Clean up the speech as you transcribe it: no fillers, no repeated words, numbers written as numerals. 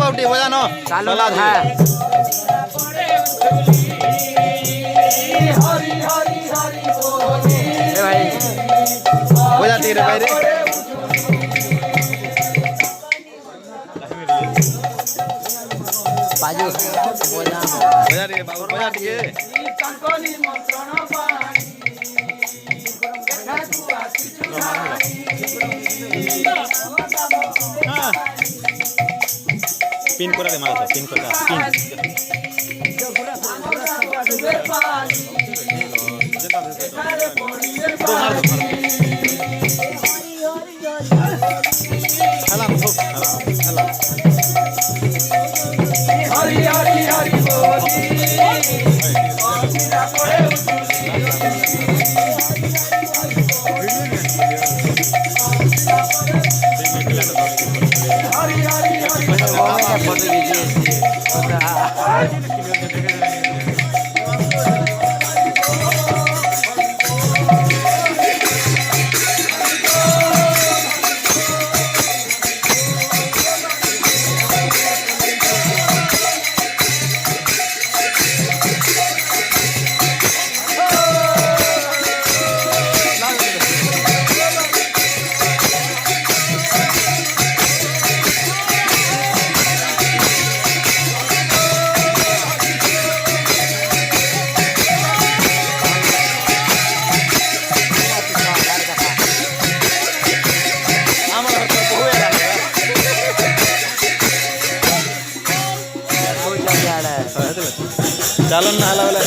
उठी हो जानो चालू है ए भाई हो जाती रे भाई रे बाजू बोलना हो जा रे बाबू हो जाती है पिन करा दे मारा पिन करा हरी हरी हरी फोटो लीजिए चालन ना हला